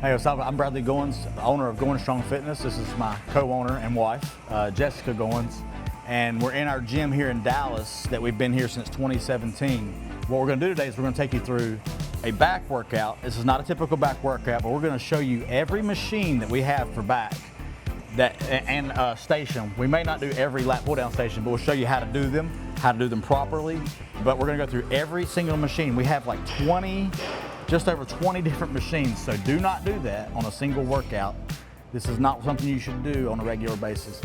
Hey, what's up? I'm Bradley Goins, owner of Goins Strong Fitness. This is my co-owner and wife, Jessica Goins. And we're in our gym here in Dallas that we've been here since 2017. What we're gonna do today is we're gonna take you through a back workout. This is not a typical back workout, but we're gonna show you every machine that we have for back and station. We may not do every lat pull down station, but we'll show you how to do them properly. But we're gonna go through every single machine. We have like just over 20 different machines, so do not do that on a single workout. This is not something you should do on a regular basis.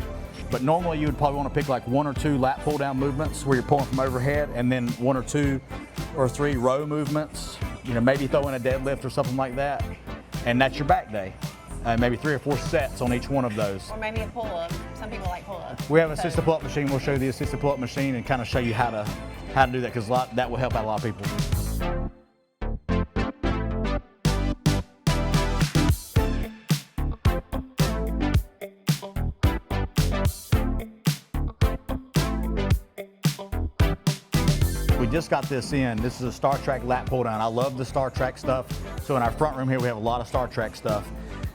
But normally you would probably want to pick like 1 or 2 lat pull down movements where you're pulling from overhead, and then 1 or 2 or 3 row movements. You know, maybe throw in a deadlift or something like that, and that's your back day. Maybe 3 or 4 sets on each one of those. Or maybe a pull-up. Some people like pull-ups. We have an assisted pull-up machine. We'll show you the assisted pull-up machine and kind of show you how to do that, because that will help out a lot of people. We just got this in. This is a Trac lat pull down. I love the Trac stuff. So in our front room here, we have a lot of Trac stuff.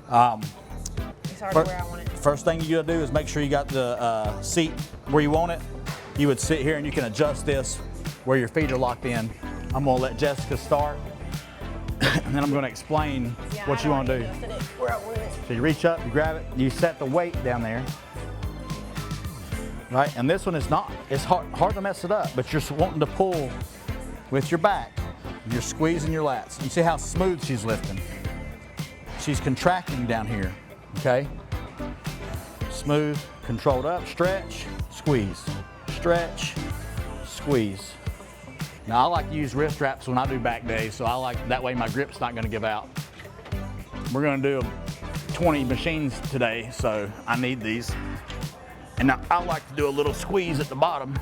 It's hard to where I want it. First thing you gotta do is make sure you got the seat where you want it. You would sit here and you can adjust this where your feet are locked in. I'm gonna let Jessica start, and then I'm gonna explain what you wanna do. So you reach up, you grab it, you set the weight down there. Right, and this one is not, it's hard to mess it up, but you're wanting to pull with your back. You're squeezing your lats. You see how smooth she's lifting. She's contracting down here, okay? Smooth, controlled up, stretch, squeeze, stretch, squeeze. Now I like to use wrist wraps when I do back days, so that way my grip's not gonna give out. We're gonna do 20 machines today, so I need these. And now I like to do a little squeeze at the bottom.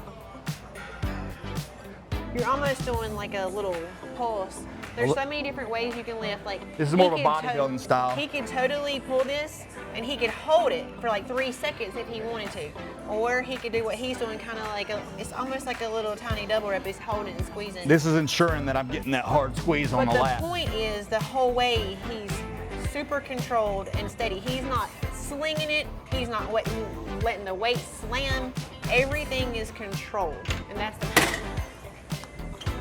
You're almost doing like a little pulse. There's so many different ways you can lift. Like, this is more of a bodybuilding style. He could totally pull this and he could hold it for like 3 seconds if he wanted to. Or he could do what he's doing, kind of like it's almost like a little tiny double rep. He's holding and squeezing. This is ensuring that I'm getting that hard squeeze on the lat. But the point is, the whole way he's super controlled and steady. He's not slinging it. He's not letting the weight slam. Everything is controlled, and that's the point.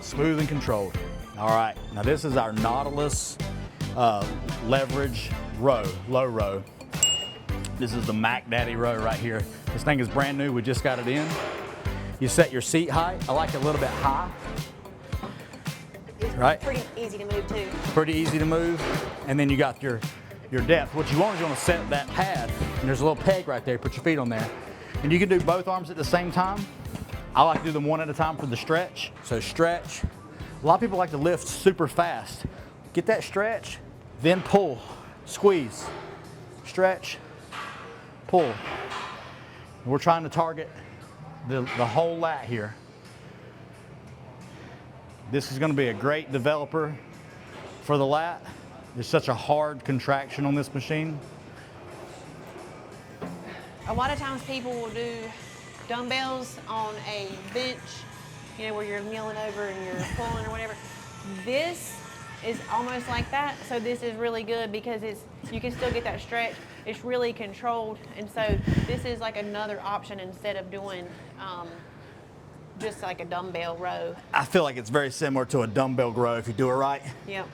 Smooth and controlled. All right, now this is our Nautilus leverage row, low row. This is the Mac Daddy row right here. This thing is brand new. We just got it in. You set your seat height. I like it a little bit high. It's right? Pretty easy to move too. Pretty easy to move. And then you got your depth. What you want is you want to set that pad, and there's a little peg right there. Put your feet on there. And you can do both arms at the same time. I like to do them one at a time for the stretch. So stretch. A lot of people like to lift super fast. Get that stretch, then pull, squeeze, stretch, pull. We're trying to target the whole lat here. This is going to be a great developer for the lat. There's such a hard contraction on this machine. A lot of times people will do dumbbells on a bench, you know, where you're kneeling over and you're pulling or whatever. This is almost like that, so this is really good because you can still get that stretch. It's really controlled, and so this is like another option instead of doing just like a dumbbell row. I feel like it's very similar to a dumbbell row if you do it right. Yep.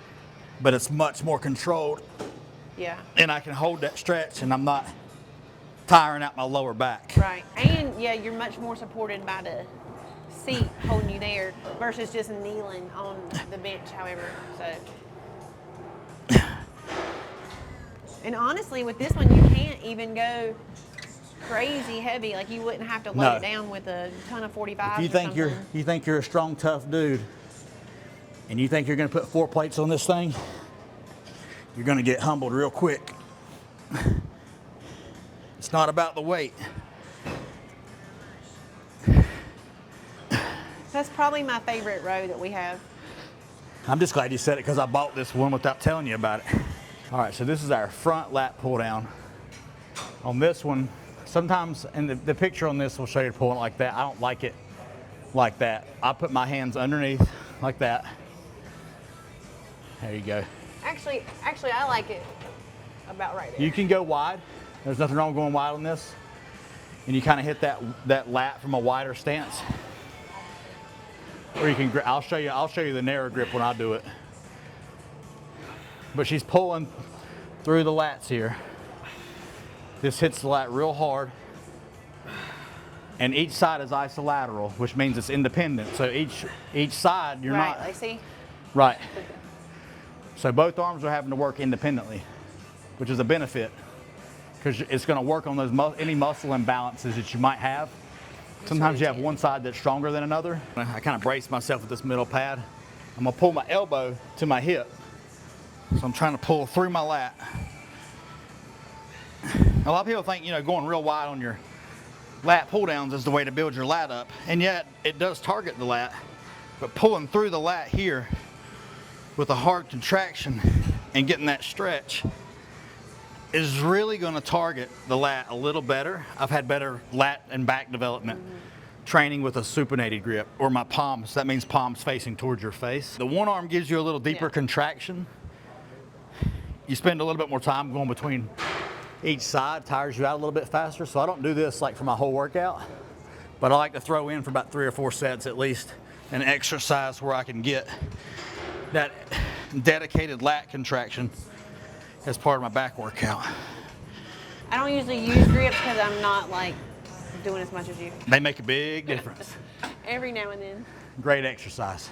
But it's much more controlled. Yeah. And I can hold that stretch, and I'm not tiring out my lower back. Right, and yeah, you're much more supported by the seat holding you there versus just kneeling on the bench, however, so. And honestly, with this one, you can't even go crazy heavy. Like, you wouldn't have to load it down with a ton of 45s. If you think you're a strong, tough dude, and you think you're gonna put 4 plates on this thing, you're gonna get humbled real quick. It's not about the weight. That's probably my favorite row that we have. I'm just glad you said it because I bought this one without telling you about it. All right, so this is our front lat pull down. On this one, sometimes, and the picture on this will show you pulling it like that. I don't like it like that. I put my hands underneath like that. There you go. Actually, I like it about right there. You can go wide. There's nothing wrong with going wide on this. And you kind of hit that lat from a wider stance. Or you can, I'll show you the narrow grip when I do it. But she's pulling through the lats here. This hits the lat real hard. And each side is isolateral, which means it's independent. So each side, you're not. Right, I see. Right. So both arms are having to work independently, which is a benefit, because it's going to work on those any muscle imbalances that you might have. Sometimes you have one side that's stronger than another. I kind of brace myself with this middle pad. I'm going to pull my elbow to my hip. So I'm trying to pull through my lat. A lot of people think, going real wide on your lat pull downs is the way to build your lat up. And yet it does target the lat, but pulling through the lat here with a hard contraction and getting that stretch is really going to target the lat a little better. I've had better lat and back development training with a supinated grip, or my palms. That means palms facing towards your face. The one arm gives you a little deeper contraction. You spend a little bit more time going between each side, tires you out a little bit faster. So I don't do this like for my whole workout, but I like to throw in for about 3 or 4 sets at least an exercise where I can get that dedicated lat contraction as part of my back workout. I don't usually use grips because I'm not like doing as much as you. They make a big difference. Every now and then. Great exercise.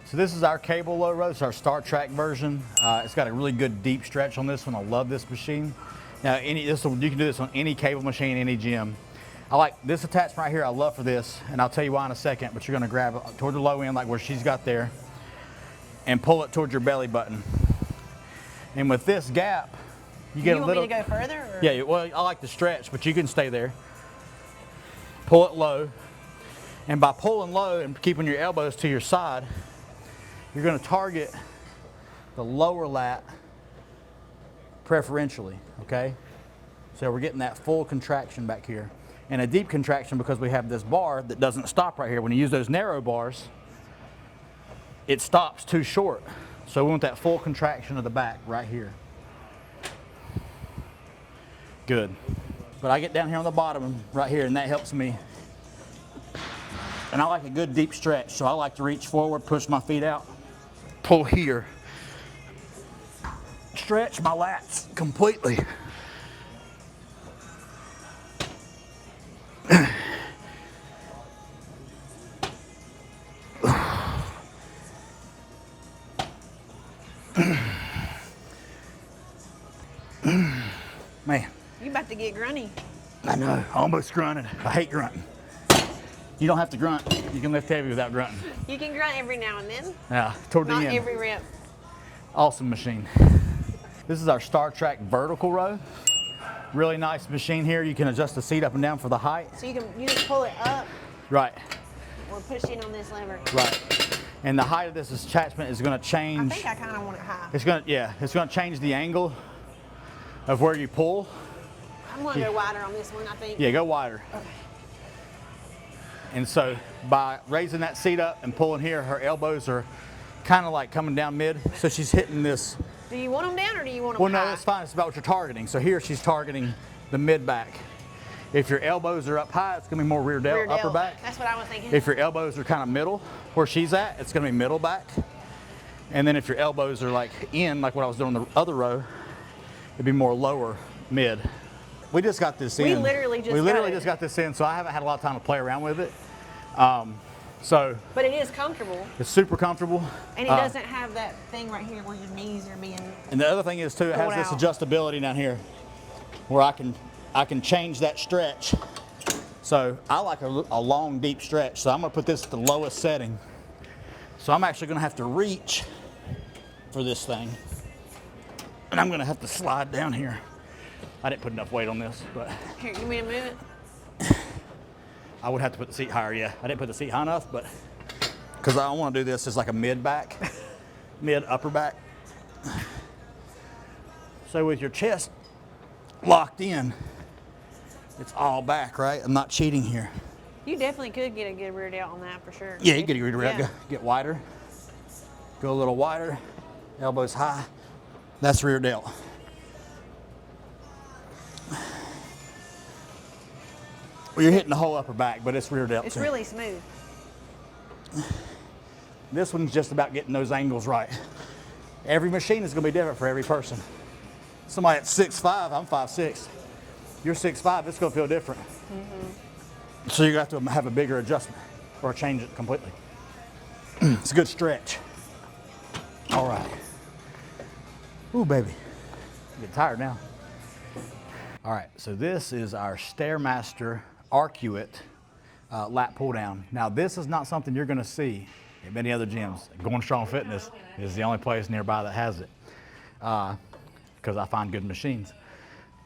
So this is our cable low row. It's our Trac version. It's got a really good deep stretch on this one. I love this machine. Now you can do this on any cable machine, any gym. I like this attachment right here. I love for this, and I'll tell you why in a second, but you're gonna grab it toward the low end like where she's got there and pull it towards your belly button. And with this gap, you get a little. You want me to go further? Or? Yeah, well, I like to stretch, but you can stay there. Pull it low. And by pulling low and keeping your elbows to your side, you're going to target the lower lat preferentially, okay? So we're getting that full contraction back here. And a deep contraction because we have this bar that doesn't stop right here. When you use those narrow bars, it stops too short. So we want that full contraction of the back right here. Good. But I get down here on the bottom right here, and that helps me. And I like a good deep stretch, so I like to reach forward, push my feet out, pull here, stretch my lats completely. Man. You about to get grunty. I know, almost grunted. I hate grunting. You don't have to grunt. You can lift heavy without grunting. You can grunt every now and then. Yeah, toward the end. Not every rep. Awesome machine. This is our Trac vertical row. Really nice machine here. You can adjust the seat up and down for the height. So you just pull it up. Right. Or push in on this lever. Right. And the height of this attachment is going to change. I think I kind of want it high. It's going to change the angle of where you pull. I'm going to go wider on this one, I think. Yeah, go wider. Okay. And so by raising that seat up and pulling here, her elbows are kind of like coming down mid. So she's hitting this. Do you want them down or do you want them Well, high? no, that's fine. It's about what you're targeting. So here she's targeting the mid back. If your elbows are up high, it's going to be more rear delt, upper back. That's what I was thinking. If your elbows are kind of middle, where she's at, it's going to be middle back. And then if your elbows are like in, like what I was doing the other row, it'd be more lower mid. We just got this in. We literally just got this in, so I haven't had a lot of time to play around with it. But it is comfortable. It's super comfortable. And it doesn't have that thing right here where your knees are being. And the other thing is too, it has this adjustability down here where I can change that stretch. So I like a long, deep stretch. So I'm gonna put this at the lowest setting. So I'm actually gonna have to reach for this thing. And I'm gonna have to slide down here. I didn't put enough weight on this, but. Here, you want me to move it? I would have to put the seat higher, yeah. I didn't put the seat high enough, but, because I want to do this as like a mid back, mid upper back. So with your chest locked in, it's all back, right? I'm not cheating here. You definitely could get a good rear delt on that for sure. Yeah, you get a good rear delt. Yeah. Get wider. Go a little wider. Elbows high. That's rear delt. Well, you're hitting the whole upper back, but it's rear delt. It's really smooth. This one's just about getting those angles right. Every machine is going to be different for every person. Somebody that's 6'5", I'm 5'6". You're 6'5", it's going to feel different. So you're going to have a bigger adjustment or change it completely. It's a good stretch. All right. Ooh, baby. I'm getting tired now. All right, so this is our StairMaster Arcuate lat pull down. Now, this is not something you're going to see at many other gyms. Going Strong Fitness is the only place nearby that has it because I find good machines.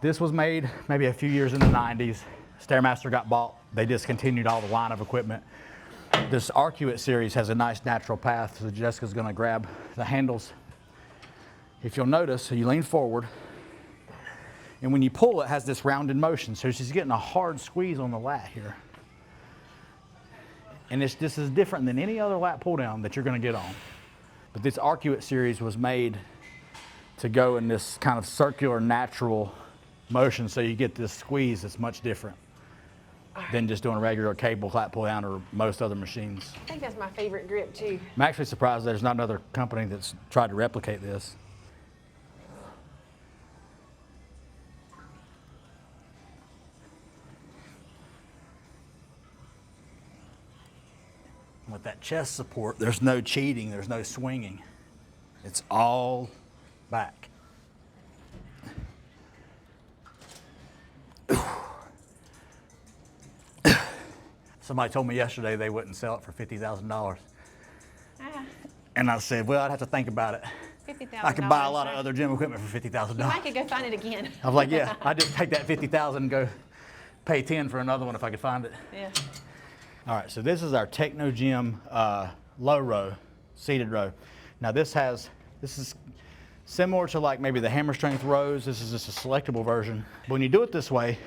This was made maybe a few years in the 90s. StairMaster got bought. They discontinued all the line of equipment. This Arcuate series has a nice natural path, so Jessica's going to grab the handles. If you'll notice, you lean forward, and when you pull, it has this rounded motion, so she's getting a hard squeeze on the lat here. And this is different than any other lat pull down that you're going to get on. But this Arcuate series was made to go in this kind of circular, natural motion, so you get this squeeze that's much different than just doing a regular cable lat pull down or most other machines. I think that's my favorite grip too. I'm actually surprised there's not another company that's tried to replicate this. With that chest support, there's no cheating, there's no swinging. It's all back. Somebody told me yesterday they wouldn't sell it for $50,000. And I said, well, I'd have to think about it. $50,000. I could buy a lot of other gym equipment for $50,000. I could go find it again. I was like, yeah, I'd just take that $50,000 and go pay 10 for another one if I could find it. Yeah. All right, so this is our TechnoGym low row, seated row. Now this is similar to like maybe the hammer strength rows. This is just a selectable version. But when you do it this way,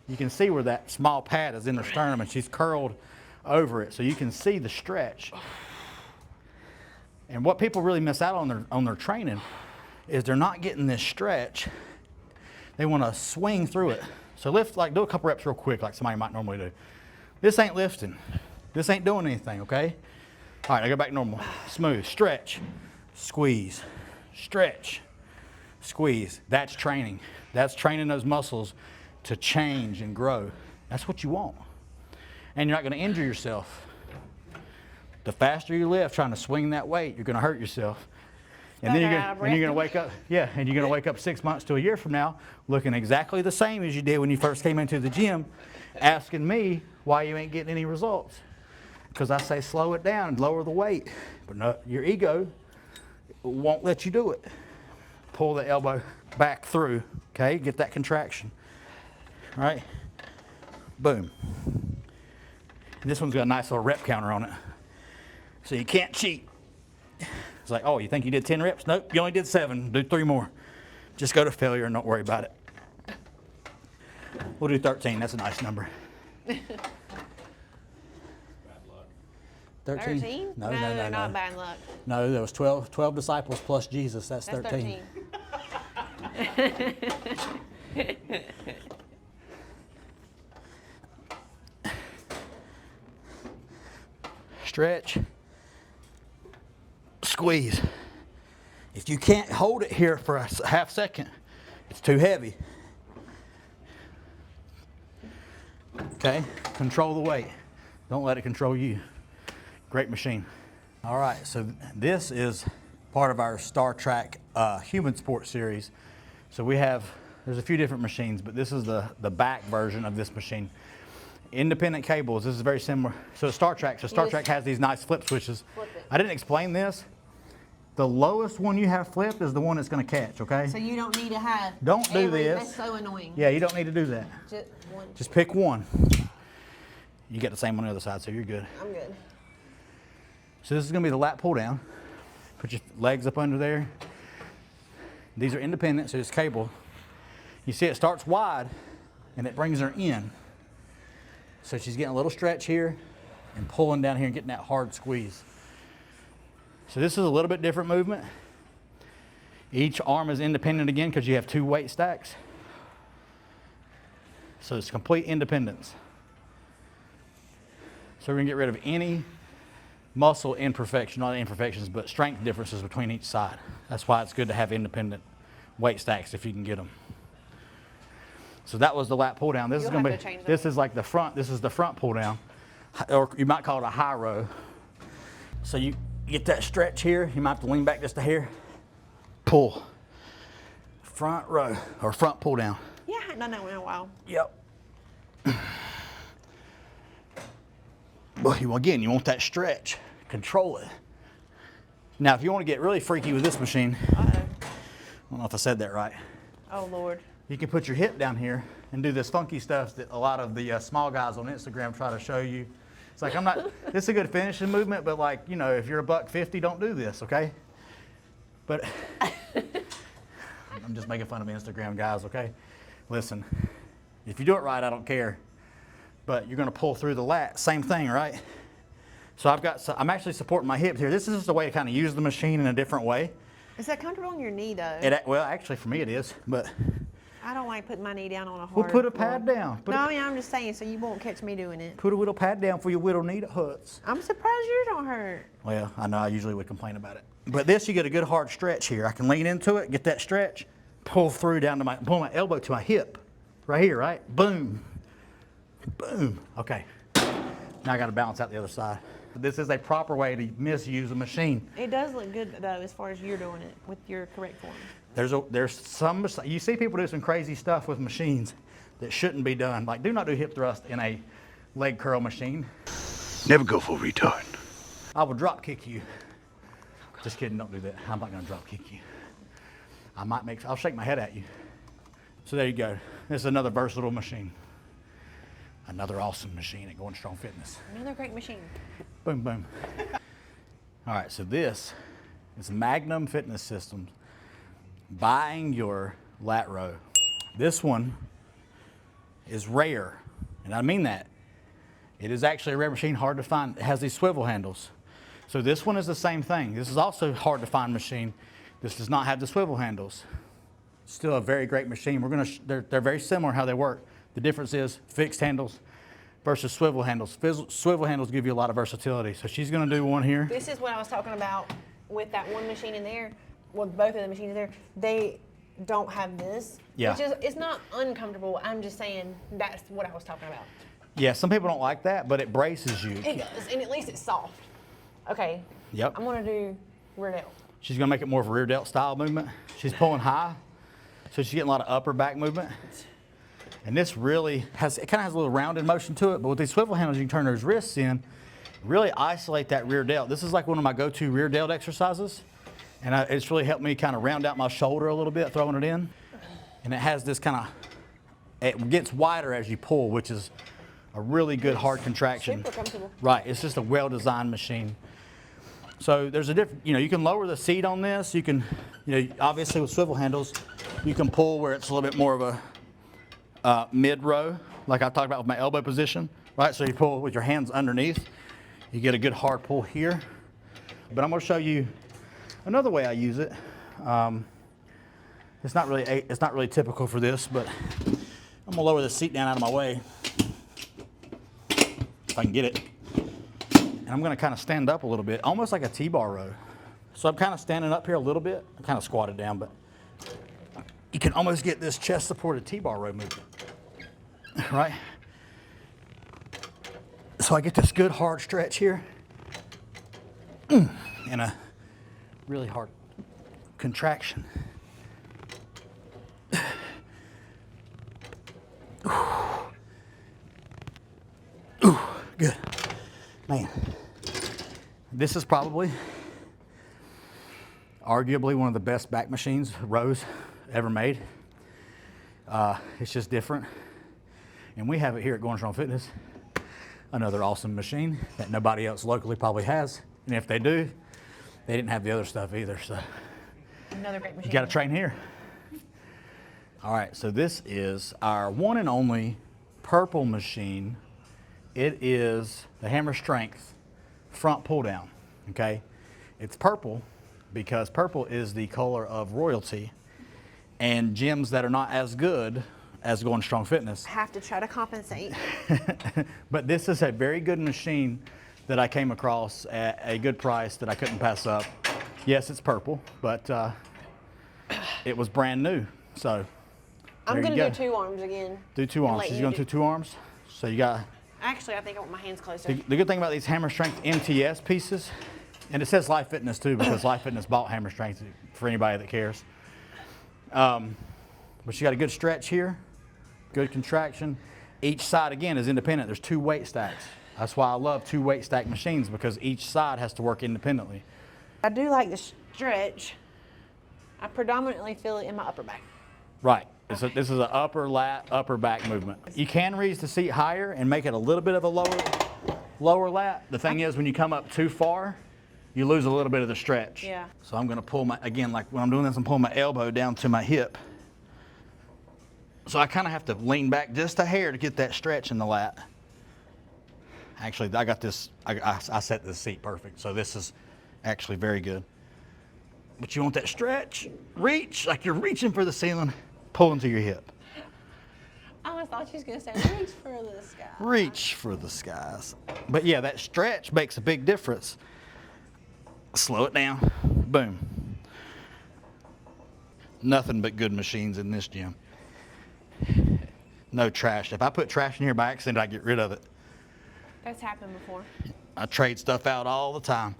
you can see where that small pad is in her sternum and she's curled over it. So you can see the stretch. And what people really miss out on their training is they're not getting this stretch. They want to swing through it. So lift, like do a couple reps real quick like somebody might normally do. This ain't lifting. This ain't doing anything, okay? All right, I go back normal. Smooth, stretch, squeeze, stretch, squeeze. That's training. That's training those muscles to change and grow. That's what you want. And you're not gonna injure yourself. The faster you lift trying to swing that weight, you're gonna hurt yourself. And then you're gonna wake up, yeah, and you're gonna wake up 6 months to a year from now looking exactly the same as you did when you first came into the gym, asking me why you ain't getting any results. Because I say slow it down and lower the weight. But no, your ego won't let you do it. Pull the elbow back through, okay? Get that contraction. All right? Boom. And this one's got a nice little rep counter on it. So you can't cheat. It's like, oh, you think you did 10 reps? Nope, you only did 7. Do 3 more. Just go to failure and don't worry about it. We'll do 13. That's a nice number. 13? No, not bad luck. No, there was 12 disciples plus Jesus. That's 13. Stretch. Squeeze. If you can't hold it here for a half second, it's too heavy. Okay, control the weight. Don't let it control you. Great machine. All right, so this is part of our Trac HumanSport series. So there's a few different machines, but this is the back version of this machine. Independent cables, this is very similar. So Trac has these nice flip switches. I didn't explain this. The lowest one you have flipped is the one that's gonna catch, okay? So you don't need to have Don't do this. That's so annoying. Yeah, you don't need to do that. Just pick one. You get the same on the other side, so you're good. I'm good. So this is gonna be the lat pull down. Put your legs up under there. These are independent, so it's cable. You see it starts wide and it brings her in. So she's getting a little stretch here and pulling down here and getting that hard squeeze. So this is a little bit different movement. Each arm is independent again because you have 2 weight stacks. So it's complete independence. So we're gonna get rid of any muscle imperfection, not imperfections, but strength differences between each side. That's why it's good to have independent weight stacks if you can get them. So that was the lat pull down. This is gonna be, this is like the front, this is the front pull down, or you might call it a high row. So you get that stretch here, you might have to lean back just a hair, pull. Front row, or front pull down. Yeah, I haven't done that one in a while. Yep. Well, again, you want that stretch. Control it. Now, if you want to get really freaky with this machine, I don't know if I said that right. Oh, Lord. You can put your hip down here and do this funky stuff that a lot of the small guys on Instagram try to show you. It's like, this is a good finishing movement, but like, you know, if you're a $150, don't do this, okay? But I'm just making fun of Instagram guys, okay? Listen, if you do it right, I don't care. But you're gonna pull through the lat, same thing, right? So I'm actually supporting my hips here. This is just a way to kind of use the machine in a different way. Is that comfortable on your knee, though? Well, actually, for me it is, but. I don't like putting my knee down on a hard We'll put a pad down. I'm just saying, so you won't catch me doing it. Put a little pad down for your little knee that hurts. I'm surprised yours don't hurt. Well, I know I usually would complain about it. But this, you get a good hard stretch here. I can lean into it, get that stretch, pull through down to pull my elbow to my hip. Right here, right? Boom. Boom. Okay. Now I got to balance out the other side. This is a proper way to misuse a machine. It does look good, though, as far as you're doing it with your correct form. There's some, you see people do some crazy stuff with machines that shouldn't be done. Like, do not do hip thrust in a leg curl machine. Never go full retard. I will drop kick you. Just kidding, don't do that. I'm not gonna drop kick you. I'll shake my head at you. So there you go. This is another versatile machine. Another awesome machine at Going Strong Fitness. Another great machine. Boom, boom. All right, so this is Magnum Fitness Systems. Buying your lat row. This one is rare, and I mean that. It is actually a rare machine, hard to find. It has these swivel handles. So this one is the same thing. This is also a hard to find machine. This does not have the swivel handles. Still a very great machine. They're very similar how they work. The difference is fixed handles versus swivel handles. Swivel handles give you a lot of versatility. So she's gonna do one here. This is what I was talking about with that one machine in there. Well, both of the machines there, they don't have this. Yeah. Which is, it's not uncomfortable. I'm just saying that's what I was talking about. Yeah, some people don't like that, but it braces you. It does, and at least it's soft. Okay. Yep. I'm gonna do rear-delt. She's gonna make it more of a rear delt style movement. She's pulling high, so she's getting a lot of upper back movement. And this really has, it kind of has a little rounded motion to it, but with these swivel handles, you can turn those wrists in, really isolate that rear delt. This is like one of my go-to rear delt exercises. And it's really helped me kind of round out my shoulder a little bit, throwing it in. And it has this kind of, it gets wider as you pull, which is a really good hard contraction. Super comfortable. Right, it's just a well-designed machine. So there's a different, you can lower the seat on this. You can, obviously with swivel handles, you can pull where it's a little bit more of a mid-row, like I talked about with my elbow position, right? So you pull with your hands underneath. You get a good hard pull here. But I'm gonna show you another way I use it. It's not really typical for this, but I'm gonna lower the seat down out of my way, if I can get it. And I'm gonna kind of stand up a little bit, almost like a T-bar row. So I'm kind of standing up here a little bit. I'm kind of squatted down, but you can almost get this chest supported T-bar row movement, right? So I get this good hard stretch here, and a really hard contraction. Ooh, good. Man, this is probably, arguably one of the best back machines, rows, ever made. It's just different. And we have it here at Going Strong Fitness. Another awesome machine that nobody else locally probably has. And if they do, they didn't have the other stuff either, so. Another great machine. You gotta train here. All right, so this is our one and only purple machine. It is the Hammer Strength front pull down, okay? It's purple because purple is the color of royalty, and gyms that are not as good as Going Strong Fitness. Have to try to compensate. But this is a very good machine that I came across at a good price that I couldn't pass up. Yes, it's purple, but it was brand new. So I'm there gonna you do go. 2 arms again. Do 2 arms. So you're gonna do 2 arms. So you got. Actually, I think I want my hands closer. The good thing about these Hammer Strength MTS pieces, and it says Life Fitness too, because Life Fitness bought Hammer Strength for anybody that cares. But you got a good stretch here, good contraction. Each side again is independent. There's 2 weight stacks. That's why I love 2 weight stack machines, because each side has to work independently. I do like the stretch. I predominantly feel it in my upper back. Right. This is an upper lat, upper back movement. You can raise the seat higher and make it a little bit of a lower lat. The thing is, when you come up too far, you lose a little bit of the stretch. Yeah. So I'm gonna pull my, again, like when I'm doing this, I'm pulling my elbow down to my hip. So I kind of have to lean back just a hair to get that stretch in the lat. Actually, I got this, I set this seat perfect. So this is actually very good. But you want that stretch, reach, like you're reaching for the ceiling, pull into your hip. I almost thought she was gonna say, reach for the sky. Reach for the skies. But yeah, that stretch makes a big difference. Slow it down, boom. Nothing but good machines in this gym. No trash. If I put trash in here by accident, I get rid of it. That's happened before. I trade stuff out all the time.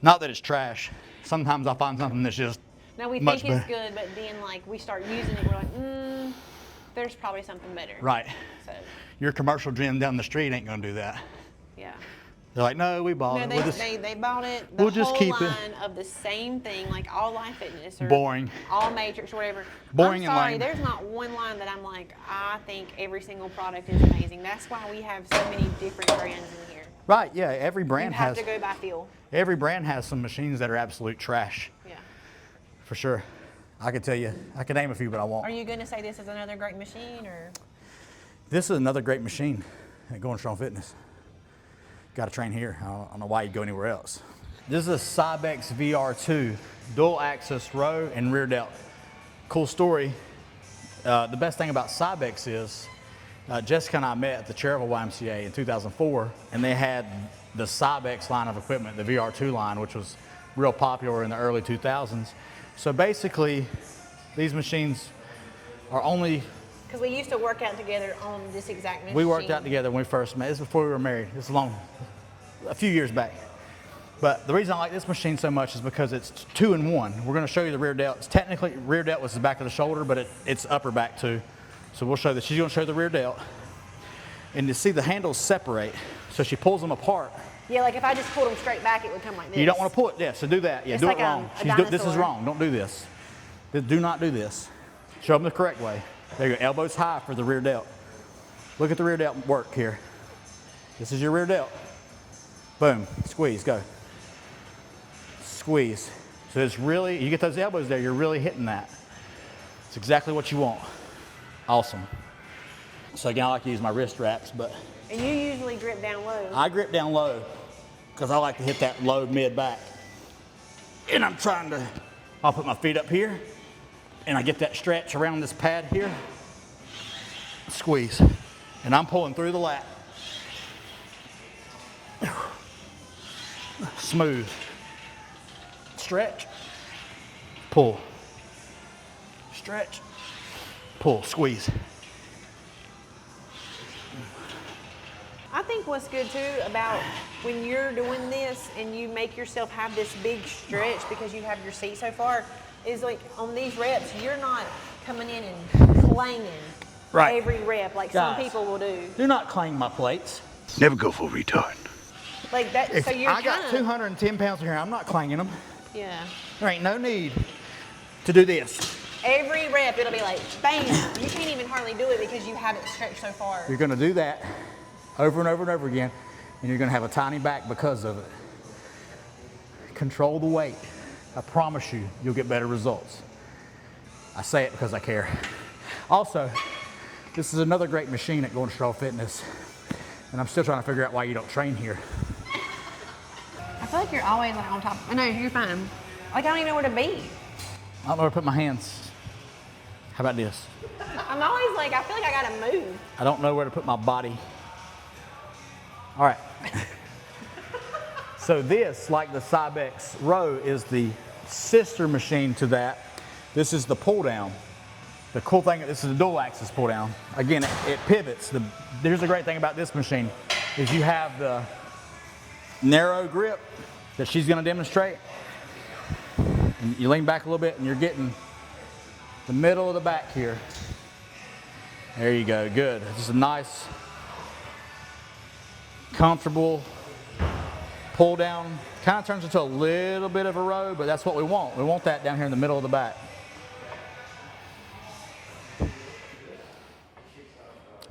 Not that it's trash. Sometimes I'll find something that's just Now we much think it's better. good, but then like we start using it, we're like, there's probably something better. Right. So Your commercial gym down the street ain't gonna do that. yeah. They're like, no, we bought No, it. they, We'll just- they bought it. The we'll just whole keep it. line of the same thing, like all Life Fitness or Boring. all Matrix or whatever. Boring I'm and sorry, lame. there's not one line that I'm like, I think every single product is amazing. That's why we have so many different brands in here. Right, yeah, every You brand have has to go by feel. every brand has some machines that are absolute trash, Yeah. for sure. I could tell you, I could name a few, but I won't. Are you going to say this is another great machine or? This is another great machine at Going Strong Fitness. Got to train here. I don't know why you'd go anywhere else. This is a Cybex VR2, dual axis row and rear delt. Cool story. The best thing about Cybex is Jessica and I met at the Cherryville YMCA in 2004, and they had the Cybex line of equipment, the VR2 line, which was real popular in the early 2000s. So basically, these machines are only. Because we used to work out together on this exact machine. We worked out together when we first met. This is before we were married. This is a few years back. But the reason I like this machine so much is because it's 2-in-1. We're going to show you the rear delt. It's technically, rear delt was the back of the shoulder, but it's upper back too. So we'll show that. She's going to show the rear delt. And you see the handles separate. So she pulls them apart. Yeah, like if I just pulled them straight back, it would come like this. You don't want to pull it, yeah, so do that. Yeah, It's do like it wrong. a This is dinosaur. wrong. Don't do this. Do not do this. Show them the correct way. There you go. Elbows high for the rear delt. Look at the rear delt work here. This is your rear delt. Boom. Squeeze. Go. Squeeze. So it's really, you get those elbows there, you're really hitting that. It's exactly what you want. Awesome. So again, I like to use my wrist wraps, but And you usually grip down low. I grip down low because I like to hit that low mid back. And I'm trying to, I'll put my feet up here and I get that stretch around this pad here. Squeeze. And I'm pulling through the lat. Smooth. Stretch. Pull. Stretch. Pull. Squeeze. I think what's good too about when you're doing this and you make yourself have this big stretch because you have your seat so far is like on these reps, you're not coming in and clanging Right. every rep like Guys, some people will do. Do not clang my plates. Never go full retard. Like that, If so you're I got kinda, 210 pounds here, I'm not clanging them. yeah. There ain't no need to do this. Every rep, it'll be like, bam. You can't even hardly do it because you have it stretched so far. You're gonna do that over and over and over again, and you're gonna have a tiny back because of it. Control the weight. I promise you, you'll get better results. I say it because I care. Also, this is another great machine at Going Strong Fitness, and I'm still trying to figure out why you don't train here. I feel like you're always like on top. No, you're fine. Like I don't even know where to be. I don't know where to put my hands. How about this? I'm always like, I feel like I gotta move. I don't know where to put my body. All right. So this, like the Cybex Row, is the sister machine to that. This is the pull down. The cool thing, this is a dual axis pull down. Again, it pivots. Here's the great thing about this machine is you have the narrow grip that she's gonna demonstrate. And you lean back a little bit and you're getting the middle of the back here. There you go, good. This is a nice, comfortable pull down. Kind of turns into a little bit of a row, but that's what we want. We want that down here in the middle of the back.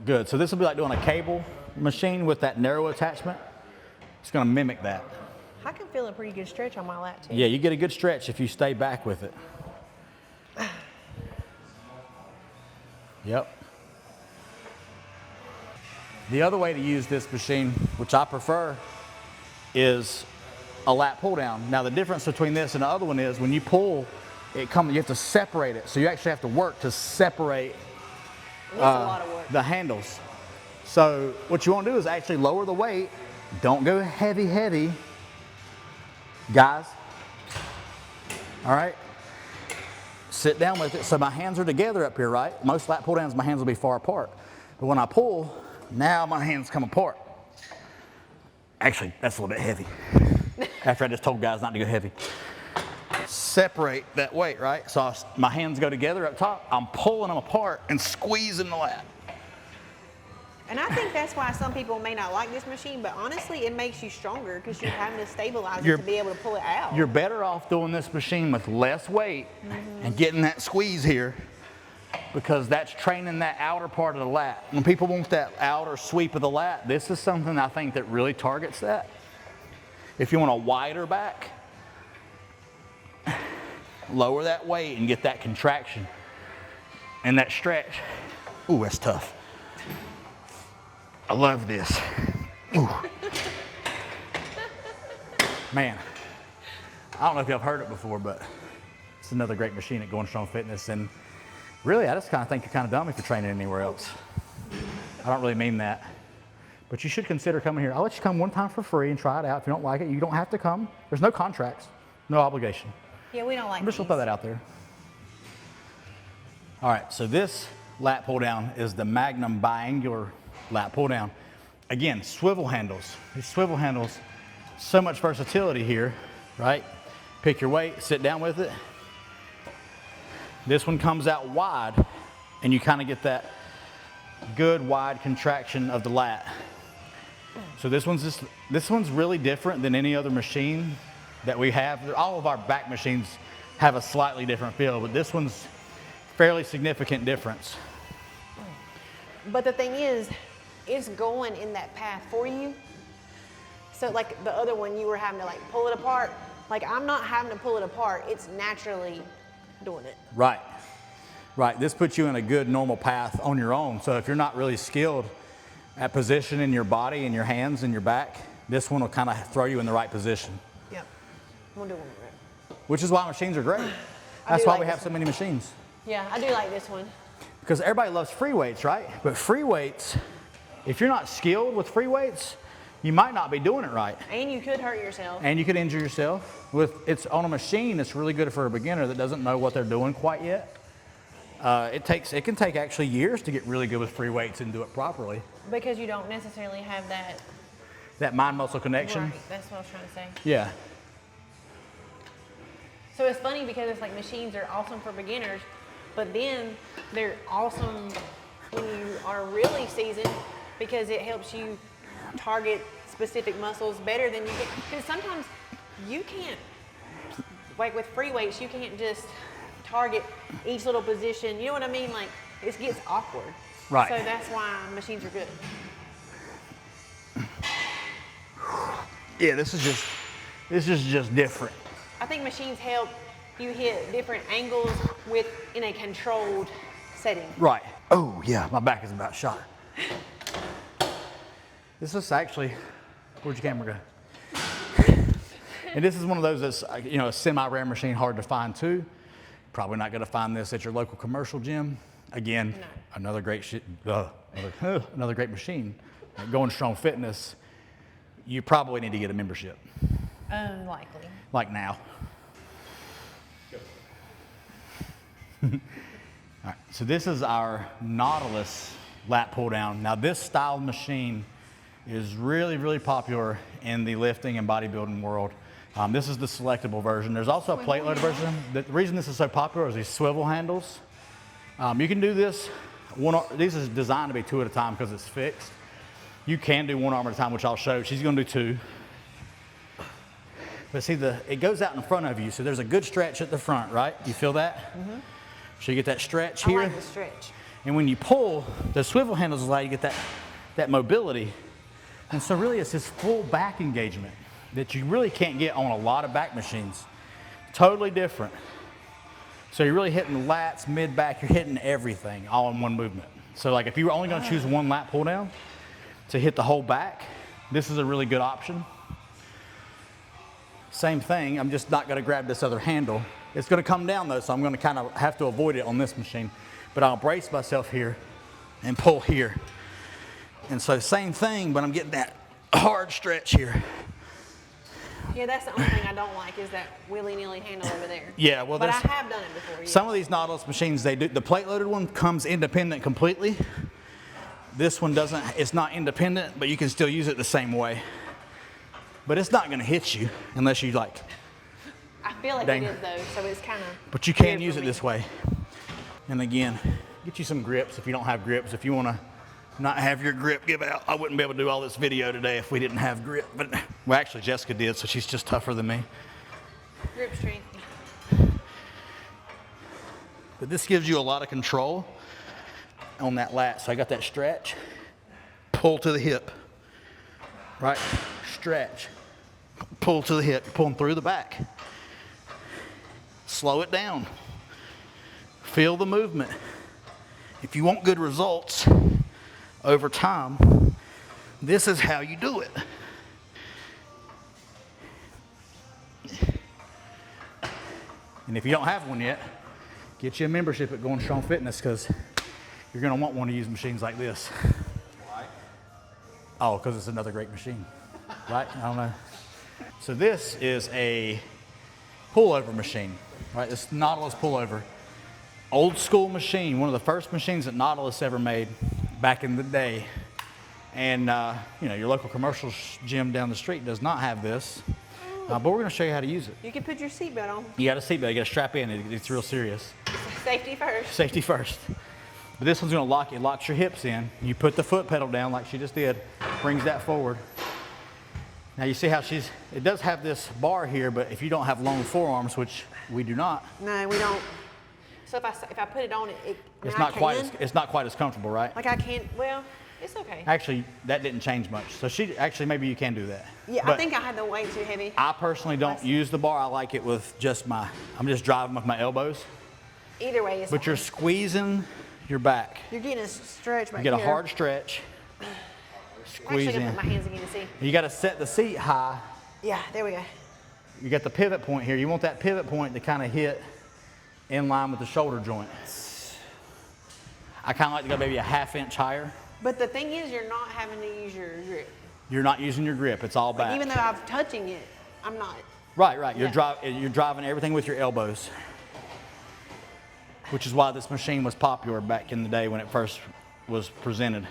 Good, so this will be like doing a cable machine with that narrow attachment. It's gonna mimic that. I can feel a pretty good stretch on my lat too. Yeah, you get a good stretch if you stay back with it. Yep. The other way to use this machine, which I prefer, is a lat pull down. Now the difference between this and the other one is when you pull, you have to separate it. So you actually have to work to separate It's a lot of work. the handles. So what you want to do is actually lower the weight. Don't go heavy, heavy. Guys, all right? Sit down with it. So my hands are together up here, right? Most lat pull downs, my hands will be far apart. But when I pull, now my hands come apart. Actually, that's a little bit heavy. After I just told guys not to go heavy. Separate that weight, right? So my hands go together up top. I'm pulling them apart and squeezing the lat. And I think that's why some people may not like this machine, but honestly, it makes you stronger because you're having to stabilize it to be able to pull it out. You're better off doing this machine with less weight and getting that squeeze here because that's training that outer part of the lat. When people want that outer sweep of the lat, this is something I think that really targets that. If you want a wider back, lower that weight and get that contraction and that stretch. Ooh, that's tough. I love this. Ooh. Man, I don't know if y'all have heard it before, but it's another great machine at Going Strong Fitness. And really, I just kind of think you're kind of dumb if you're training anywhere else. I don't really mean that. But you should consider coming here. I'll let you come one time for free and try it out. If you don't like it, you don't have to come. There's no contracts, no obligation. Yeah, we don't like I'm just gonna throw that out there. All right, so this lat pull down is the Magnum Bangular lat pull down. Again, swivel handles. These swivel handles, so much versatility here, right? Pick your weight, sit down with it. This one comes out wide and you kind of get that good wide contraction of the lat. So this one's really different than any other machine that we have. All of our back machines have a slightly different feel, but this one's fairly significant difference. But the thing is, it's going in that path for you. So like the other one, you were having to like pull it apart. Like I'm not having to pull it apart. It's naturally doing it. Right, right. This puts you in a good normal path on your own. So if you're not really skilled at positioning your body and your hands and your back, this one will kind of throw you in the right position. Yep. I'm gonna do one more. Which is why machines are great. That's why we have so many machines. Yeah, I do like this one. Because everybody loves free weights, right? But free weights, if you're not skilled with free weights, you might not be doing it right. And you could hurt yourself. And you could injure yourself. It's on a machine that's really good for a beginner that doesn't know what they're doing quite yet. It can take actually years to get really good with free weights and do it properly. Because you don't necessarily have that mind-muscle connection. Right, that's what I was trying to say. Yeah. So it's funny because it's like machines are awesome for beginners, but then they're awesome when you are really seasoned because it helps you target specific muscles better than you can. Because sometimes you can't, like with free weights, you can't just target each little position. You know what I mean? Like it gets awkward. Right. So that's why machines are good. Yeah, this is just different. I think machines help you hit different angles in a controlled setting. Right. Oh yeah, my back is about shot. This is actually, where'd your camera go? And this is one of those that's, a semi-rare machine, hard to find too. Probably not gonna find this at your local commercial gym. Again, another great another great machine. Going Strong Fitness, you probably need to get a membership. Unlikely. Like now. All right, so this is our Nautilus lat pull down. Now this style of machine is really, really popular in the lifting and bodybuilding world. This is the selectable version. There's also a plate loaded version. The reason this is so popular is these swivel handles. You can do this, this is designed to be 2 at a time because it's fixed. You can do 1 arm at a time, which I'll show. She's gonna do 2. But see, it goes out in front of you, so there's a good stretch at the front, right? You feel that? Mm-hmm. So you get that stretch here. I like the stretch. And when you pull, the swivel handles allow you to get that mobility. And so really it's this full back engagement that you really can't get on a lot of back machines. Totally different. So you're really hitting the lats, mid-back, you're hitting everything all in one movement. So like if you were only gonna choose 1 lat pull down to hit the whole back, this is a really good option. Same thing, I'm just not gonna grab this other handle. It's gonna come down though, so I'm gonna kind of have to avoid it on this machine. But I'll brace myself here and pull here. And so same thing, but I'm getting that hard stretch here. Yeah, that's the only thing I don't like is that willy-nilly handle over there. Yeah, well, but I have done it before. Some of these Nautilus machines, they do. The plate-loaded one comes independent completely. This one doesn't. It's not independent, but you can still use it the same way. But it's not going to hit you unless you like. I feel like it is though, so it's kind of. But you can use it this way. And again, get you some grips if you don't have grips. If you want to not have your grip give out, I wouldn't be able to do all this video today if we didn't have grip. But well, actually Jessica did, so she's just tougher than me. Grip strength. But this gives you a lot of control on that lat. So I got that stretch, pull to the hip, right? Stretch, pull to the hip, pulling through the back. Slow it down. Feel the movement. If you want good results over time, this is how you do it. And if you don't have one yet, get you a membership at Going Strong Fitness because you're going to want one of these machines like this. Why? Oh, because it's another great machine, right? I don't know. So this is a pullover machine, right? This Nautilus pullover. Old school machine, one of the first machines that Nautilus ever made back in the day. And you know, your local commercial gym down the street does not have this. But we're going to show you how to use it. You can put your seatbelt on. You got a seatbelt, you got to strap in, it's real serious. Safety first. Safety first. But this one's going to lock, it locks your hips in. You put the foot pedal down like she just did, brings that forward. Now you see how it does have this bar here, but if you don't have long forearms, which we do not. No, we don't. So if I put it on, it's not quite as comfortable, right? Like I can't, well, it's okay. Actually, that didn't change much. So maybe you can do that. Yeah, but I think I had the weight too heavy. I personally don't use the bar. I like it with I'm just driving with my elbows. Either way, it's But you're squeezing your back. You're getting a stretch back You here. get a hard stretch. Squeeze Actually, in. I'm gonna put my hands again to see. You got to set the seat high. Yeah, there we go. You got the pivot point here. You want that pivot point to kind of hit in line with the shoulder joint. I kind of like to go maybe a ½ inch higher. But the thing is, you're not having to use your grip. You're not using your grip. It's all back. Like even though I'm touching it, I'm not. Right. You're Yeah. driving everything with your elbows, which is why this machine was popular back in the day when it first was presented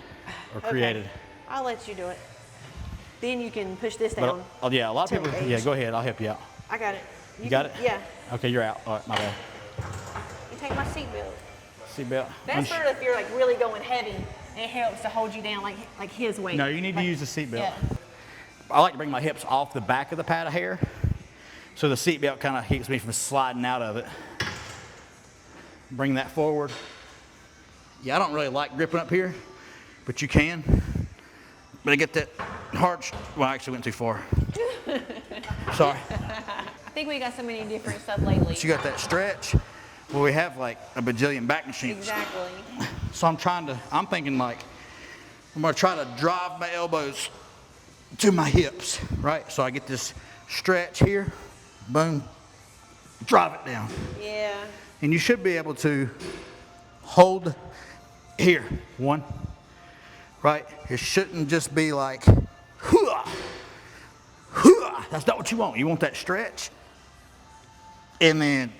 or created. I'll let you do it. Then you can push this down. But, yeah, a lot of people. Tilt Yeah, edge. go ahead. I'll help you out. I got it. You got it? Yeah. Okay, you're out. All right, my bad. You take my seatbelt. Seatbelt. That's for if you're like really going heavy. It helps to hold you down like his weight. No, you need to use the seatbelt. Yeah. I like to bring my hips off the back of the pad of hair, so the seatbelt kind of keeps me from sliding out of it. Bring that forward. Yeah, I don't really like gripping up here, but you can. But I get that hard, well, I actually went too far. Sorry. I think we got so many different stuff lately. So you got that stretch. Well, we have like a bajillion back machines. Exactly. So I'm thinking like, I'm gonna try to drive my elbows to my hips, right? So I get this stretch here, boom, drive it down. Yeah. And you should be able to hold here, 1, right? It shouldn't just be like, hoo-ah, hoo-ah. That's not what you want. You want that stretch and then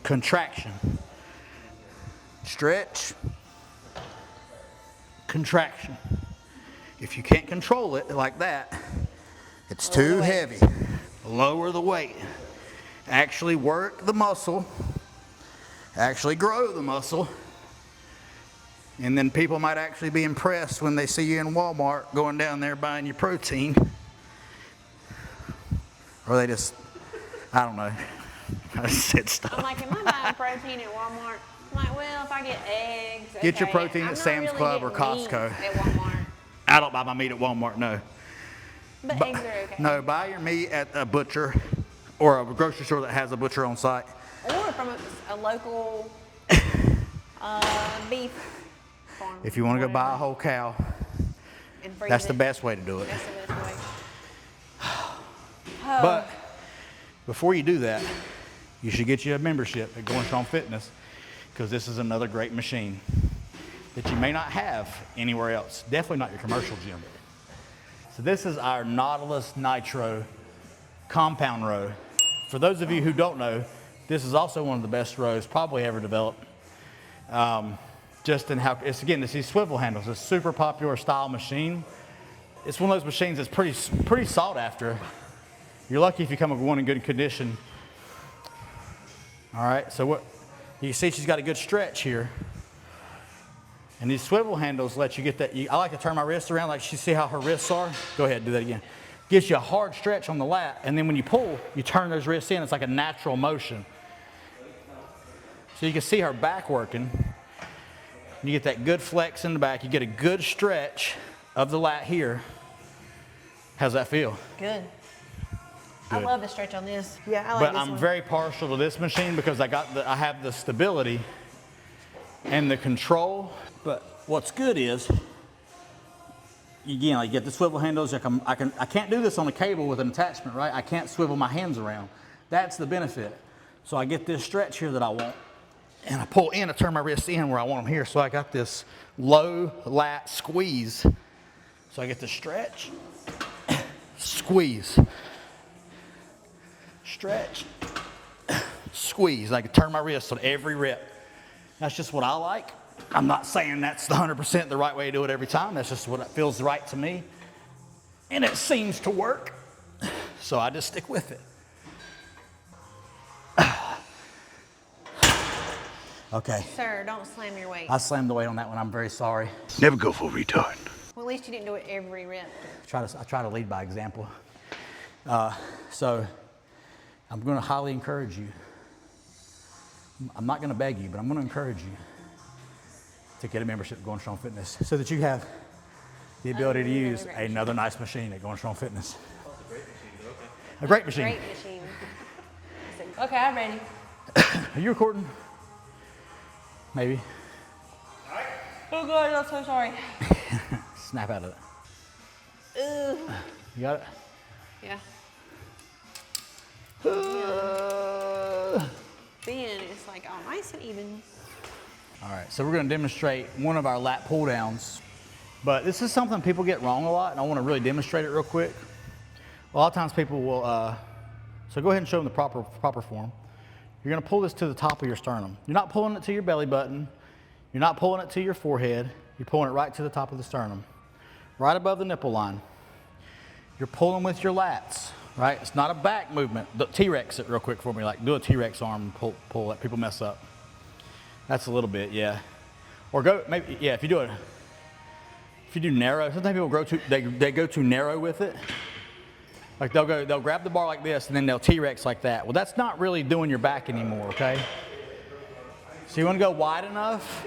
contraction. Stretch, contraction. If you can't control it like that, it's too heavy. Lower the weight. Actually work the muscle. Actually grow the muscle. And then people might actually be impressed when they see you in Walmart going down there buying your protein. Or they just, I don't know. I just said stuff. I'm like, am I buying protein at Walmart? I'm like, well, if I get eggs, Get your okay. protein I'm at not Sam's really Club or getting meat Costco. at Walmart. I don't buy my meat at Walmart, no. But eggs are okay. No, buy your meat at a butcher or a grocery store that has a butcher on site. Or from a local beef farm. If you want to go buy a whole cow, and freeze that's it. the best way to do it. That's the best way. But before you do that, you should get you a membership at Going Strong Fitness, because this is another great machine that you may not have anywhere else. Definitely not your commercial gym. So this is our Nautilus Nitro compound row. For those of you who don't know, this is also one of the best rows probably ever developed. Just in how, it's these swivel handles. It's a super popular style machine. It's one of those machines that's pretty sought after. You're lucky if you come with one in good condition. All right, so what you see, she's got a good stretch here. And these swivel handles let you get that. I like to turn my wrists around, like you see how her wrists are. Go ahead, do that again. Gives you a hard stretch on the lat, and then when you pull, you turn those wrists in. It's like a natural motion. So you can see her back working. You get that good flex in the back. You get a good stretch of the lat here. How's that feel? Good. Good. I love the stretch on this. Yeah, I like But this I'm one. very partial to this machine because I have the stability and the control. But what's good is, again, I get the swivel handles. I can't do this on a cable with an attachment, right? I can't swivel my hands around. That's the benefit. So I get this stretch here that I want, and I pull in, I turn my wrists in where I want them here. So I got this low lat squeeze. So I get the stretch, squeeze, stretch, squeeze. I can turn my wrist on every rep. That's just what I like. I'm not saying that's the 100% the right way to do it every time. That's just what feels right to me. And it seems to work. So I just stick with it. Okay. Sir, don't slam your weight. I slammed the weight on that one. I'm very sorry. Never go full retard. Well, at least you didn't do it every rep. I try to lead by example. So I'm going to highly encourage you. I'm not going to beg you, but I'm going to encourage you to get a membership at Going Strong Fitness so that you have the ability to use another nice machine at Going Strong Fitness. A great machine. Great machine. Okay, I'm ready. Are you recording? Maybe. Oh God, I'm so sorry. Snap out of it. Ugh. You got it? Yeah. Then it's like all nice and even. All right, so we're going to demonstrate one of our lat pull downs, but this is something people get wrong a lot, and I want to really demonstrate it real quick. A lot of times people will, so go ahead and show them the proper form. You're going to pull this to the top of your sternum. You're not pulling it to your belly button. You're not pulling it to your forehead. You're pulling it right to the top of the sternum, right above the nipple line. You're pulling with your lats, right? It's not a back movement. T-Rex it real quick for me, like do a T-Rex arm and pull it. People mess up. That's a little bit, yeah. Or go, maybe, yeah, if you do narrow, sometimes people they go too narrow with it. Like they'll grab the bar like this and then they'll T-Rex like that. Well, that's not really doing your back anymore, okay? So you want to go wide enough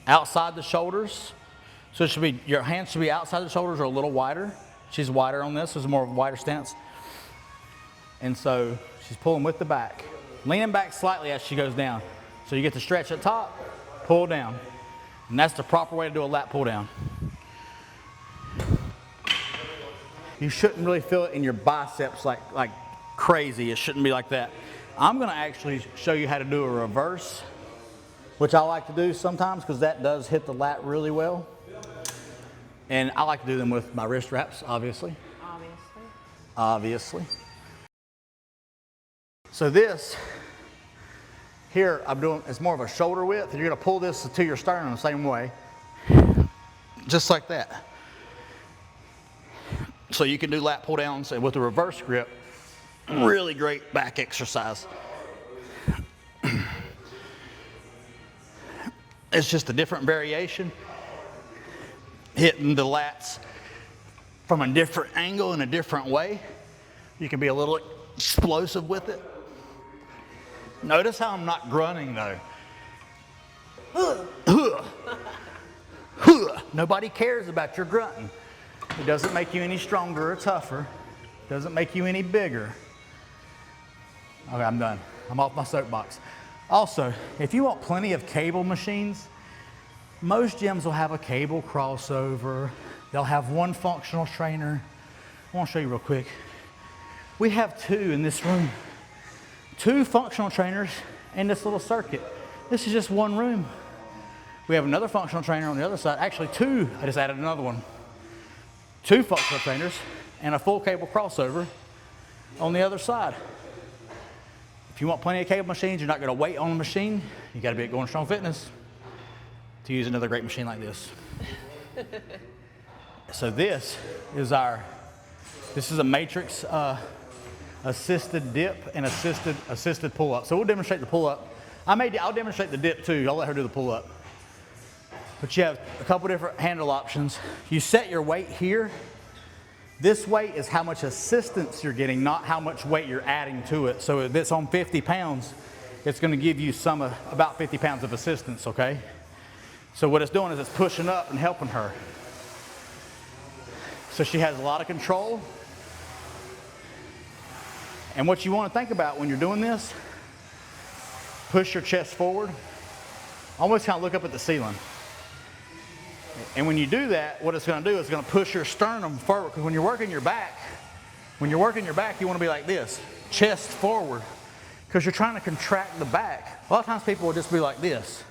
outside the shoulders. So it should be, your hands should be outside the shoulders or a little wider. She's wider on this, there's a more wider stance. And so she's pulling with the back. Leaning back slightly as she goes down. So you get the stretch at top, pull down. And that's the proper way to do a lat pull down. You shouldn't really feel it in your biceps like crazy. It shouldn't be like that. I'm gonna actually show you how to do a reverse which I like to do sometimes because that does hit the lat really well. And I like to do them with my wrist wraps, obviously. Obviously. So this here I'm doing, it's more of a shoulder width, and you're gonna pull this to your sternum the same way, just like that. So you can do lat pull downs, and with a reverse grip, really great back exercise. It's just a different variation, hitting the lats from a different angle in a different way. You can be a little explosive with it. Notice how I'm not grunting though. Nobody cares about your grunting. It doesn't make you any stronger or tougher. It doesn't make you any bigger. Okay, I'm done. I'm off my soapbox. Also, if you want plenty of cable machines, most gyms will have a cable crossover. They'll have one functional trainer. I want to show you real quick. We have 2 in this room. 2 functional trainers in this little circuit. This is just one room. We have another functional trainer on the other side. Actually 2, I just added another one. 2 functional trainers and a full cable crossover on the other side. If you want plenty of cable machines, you're not gonna wait on the machine, you gotta be at Going Strong Fitness to use another great machine like this. So this is a matrix assisted dip and assisted pull up. So we'll demonstrate the pull up. I'll demonstrate the dip too. I'll let her do the pull up. But you have a couple different handle options. You set your weight here. This weight is how much assistance you're getting, not how much weight you're adding to it. So if it's on 50 pounds, it's gonna give you about 50 pounds of assistance, okay? So what it's doing is it's pushing up and helping her. So she has a lot of control. And what you want to think about when you're doing this, push your chest forward, almost kind of look up at the ceiling. And when you do that, what it's going to do is it's going to push your sternum forward, because when you're working your back, you want to be like this, chest forward, because you're trying to contract the back. A lot of times people will just be like this.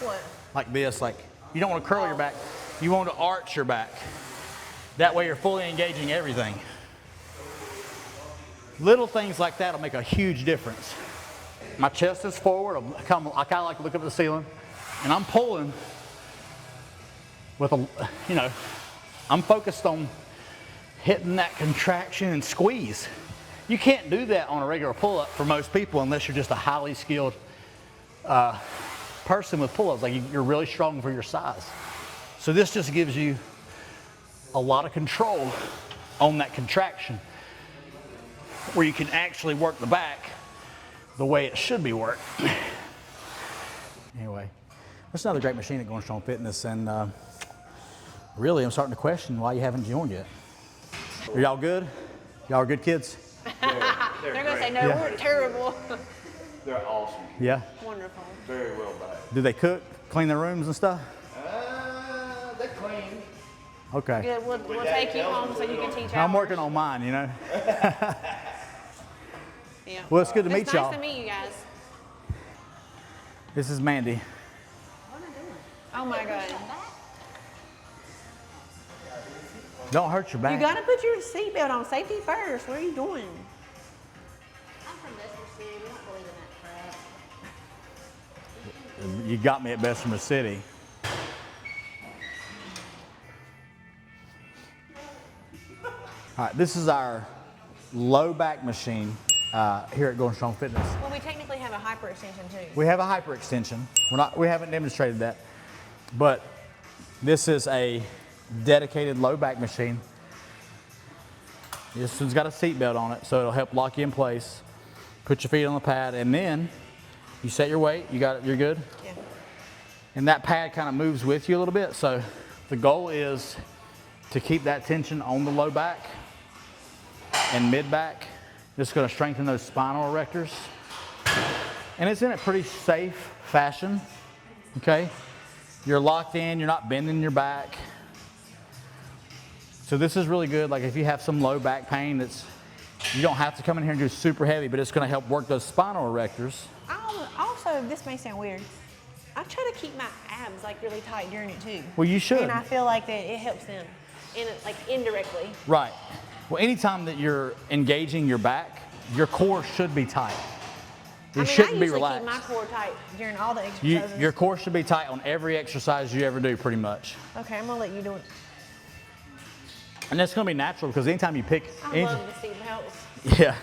What? Like this, like you don't want to curl your back, you want to arch your back. That way you're fully engaging everything. Little things like that will make a huge difference. My chest is forward, I kind of like to look up at the ceiling, and I'm pulling with I'm focused on hitting that contraction and squeeze. You can't do that on a regular pull-up for most people unless you're just a highly skilled person with pull-ups, like you're really strong for your size. So this just gives you a lot of control on that contraction, where you can actually work the back the way it should be worked. Anyway, that's another great machine at Going Strong Fitness, and really I'm starting to question why you haven't joined yet. Are y'all good? Y'all are good kids? They're gonna say, no, we're terrible. They're awesome. Yeah? Wonderful. Very well backed. Do they cook, clean their rooms and stuff? They're clean. Okay. Good, we'll take you home so you can teach I'm ours. working on mine, you know? Yeah. Well, it's good to meet y'all. Nice to meet you guys. This is Mandy. Oh my God. Don't hurt your back. You gotta put your seatbelt on. Safety first. What are you doing? I'm from Bessemer City. We don't believe in that crap. You got me at Bessemer City. All right, this is our low back machine here at Going Strong Fitness. Well, we technically have a hyperextension too. We have a hyper extension. We haven't demonstrated that, but this is a dedicated low back machine. This one's got a seat belt on it, so it'll help lock you in place. Put your feet on the pad, and then you set your weight. You got it. You're good. Yeah. And that pad kind of moves with you a little bit. So the goal is to keep that tension on the low back and mid back. This is going to strengthen those spinal erectors. And it's in a pretty safe fashion, okay? You're locked in, you're not bending your back. So this is really good. Like if you have some low back pain, you don't have to come in here and do super heavy, but it's going to help work those spinal erectors. Also, also, this may sound weird, I try to keep my abs like really tight during it too. Well, you should. And I feel like that it helps them, like indirectly. Right. Well, anytime that you're engaging your back, your core should be tight. It shouldn't be relaxed. I usually keep my core tight during all the exercises. Your core should be tight on every exercise you ever do, pretty much. Okay, I'm gonna let you do it. And that's gonna be natural because anytime you pick, I love the seat belts. yeah,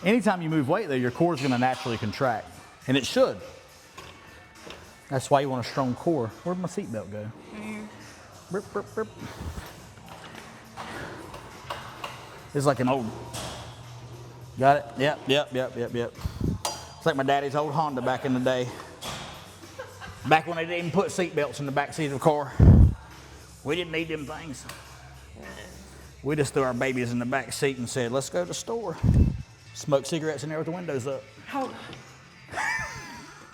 anytime you move weight though, your core is gonna naturally contract, and it should. That's why you want a strong core. Where'd my seatbelt go? Burp, burp, burp. It's like an old. Got it? Yep. It's like my daddy's old Honda back in the day. Back when they didn't even put seatbelts in the back seat of the car. We didn't need them things. We just threw our babies in the back seat and said, let's go to the store. Smoke cigarettes in there with the windows up. Oh.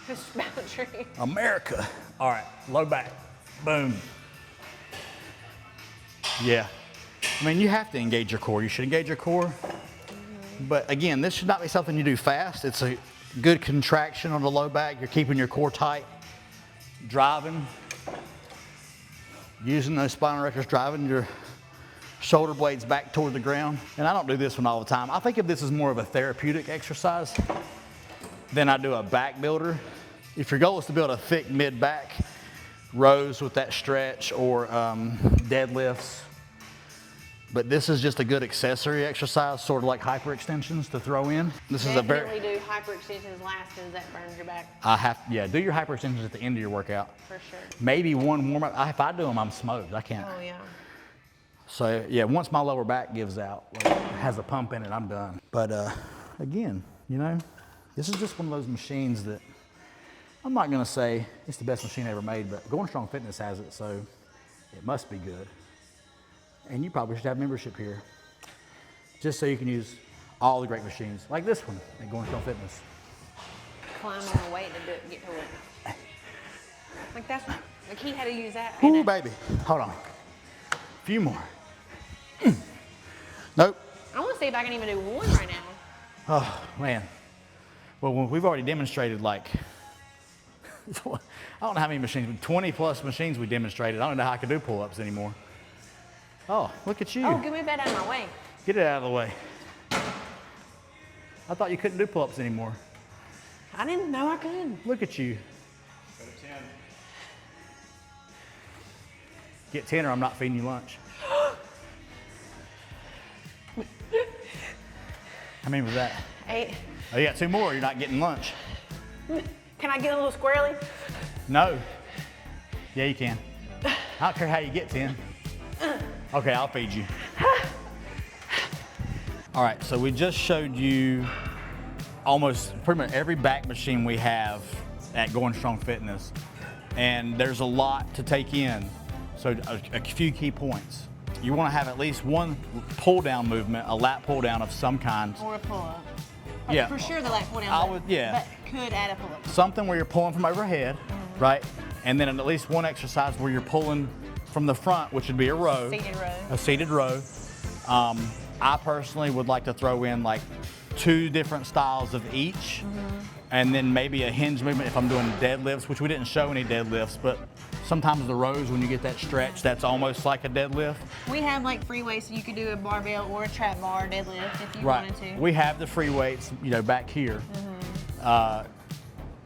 Just about true. America. All right, low back. Boom. Yeah. I mean, you have to engage your core. You should engage your core. But again, this should not be something you do fast. It's a good contraction on the low back. You're keeping your core tight. Driving. Using those spinal erectors, driving your shoulder blades back toward the ground. And I don't do this one all the time. I think of this as more of a therapeutic exercise than I do a back builder. If your goal is to build a thick mid-back, rows with that stretch or deadlifts. But this is just a good accessory exercise, sort of like hyperextensions to throw in. This is a very. Definitely do hyperextensions last because that burns your back. Do your hyperextensions at the end of your workout. For sure. Maybe one warm up. If I do them, I'm smoked. I can't. Oh yeah. So yeah, once my lower back gives out, like, has a pump in it, I'm done. But again, you know, this is just one of those machines that I'm not gonna say it's the best machine ever made, but Going Strong Fitness has it, so it must be good. And you probably should have membership here, just so you can use all the great machines, like this one at Going Strong Fitness. Climb on the weight to get to it. Like that's like he had to use that. Ooh, baby, hold on. A few more. Nope. I want to see if I can even do one right now. Oh man. Well, we've already demonstrated like I don't know how many machines, but 20 plus machines we demonstrated. I don't know how I could do pull-ups anymore. Oh, look at you. Oh, give me that out of my way. Get it out of the way. I thought you couldn't do pull-ups anymore. I didn't know I could. Look at you. Go to 10. Get 10 or I'm not feeding you lunch. How many was that? 8. Oh, you got 2 more. You're not getting lunch. Can I get a little squirrely? No. Yeah, you can. I don't care how you get 10. Okay, I'll feed you. All right, so we just showed you almost pretty much every back machine we have at Going Strong Fitness. And there's a lot to take in. So a few key points. You want to have at least one pull down movement, a lat pull down of some kind. Or a pull-up. Yeah. For sure the lat pull down. I would, yeah. But could add a pull-up. Something where you're pulling from overhead, right? And then at least one exercise where you're pulling from the front, which would be a row. Seated row. A seated row. I personally would like to throw in like 2 different styles of each. And then maybe a hinge movement if I'm doing deadlifts, which we didn't show any deadlifts, but sometimes the rows, when you get that stretch, that's almost like a deadlift. We have like free weights, so you could do a barbell or a trap bar deadlift if you wanted to. We have the free weights, you know, back here.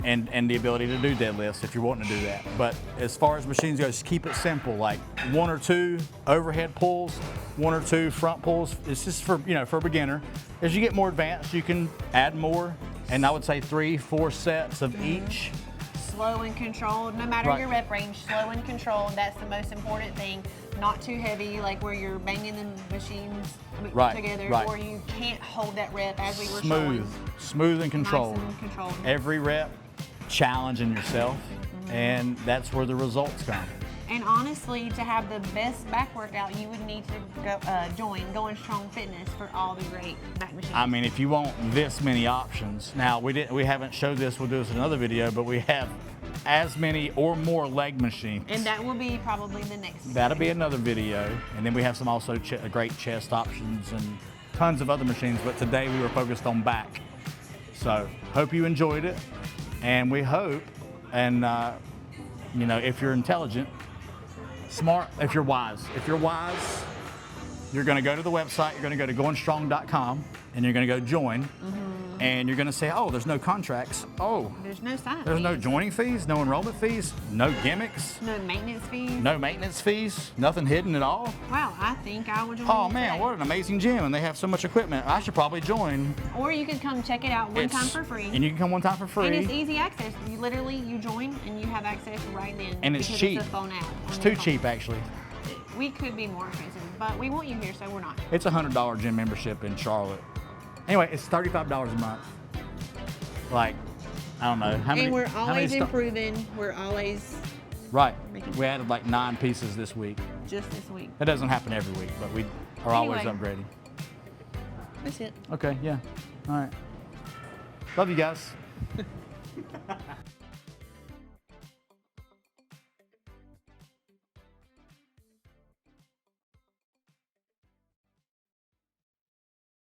And the ability to do deadlifts if you're wanting to do that. But as far as machines go, just keep it simple, like 1 or 2 overhead pulls, 1 or 2 front pulls. It's just for, you know, for a beginner. As you get more advanced, you can add more, and I would say 3, 4 sets of each. Slow and controlled, no matter your rep range, slow and controlled, that's the most important thing. Not too heavy, like where you're banging the machines together, or you can't hold that rep as we were showing. Smooth and controlled. Nice and controlled. Every rep, challenging yourself, and that's where the results come. And honestly, to have the best back workout, you would need to go, join Going Strong Fitness for all the great back machines. I mean, if you want this many options, now we haven't showed this, we'll do this in another video, but we have as many or more leg machines. And that will be probably the next video. That'll be another video. And then we have some also great chest options and tons of other machines, but today we were focused on back. So, hope you enjoyed it. And we hope, and you know, if you're intelligent, smart, if you're wise, you're going to go to the website, you're going to go to goinstrong.com, and you're going to go join, and you're going to say, oh, there's no contracts. Oh, There's no sign there's no fees. joining fees, no enrollment fees, no gimmicks, No maintenance fees. no maintenance fees, nothing hidden at all. Wow, I think I would join. Oh you man, today. what an amazing gym, and they have so much equipment. I should probably join. Or you could come check it out one time for free. And you can come one time for free. And it's easy access. You literally, you join and you have access right then. And it's because cheap. It's a phone app. It's on too your phone. cheap, actually. We could be more expensive, but we want you here, so we're not. It's a $100 gym membership in Charlotte. Anyway, it's $35 a month. Like, I don't know. How many, And we're how many always sta- improving. We're always Right. making We added like 9 pieces this week. just this week. That doesn't happen every week, but we are always Anyway. upgrading. That's it. Okay, yeah. All right. Love you guys.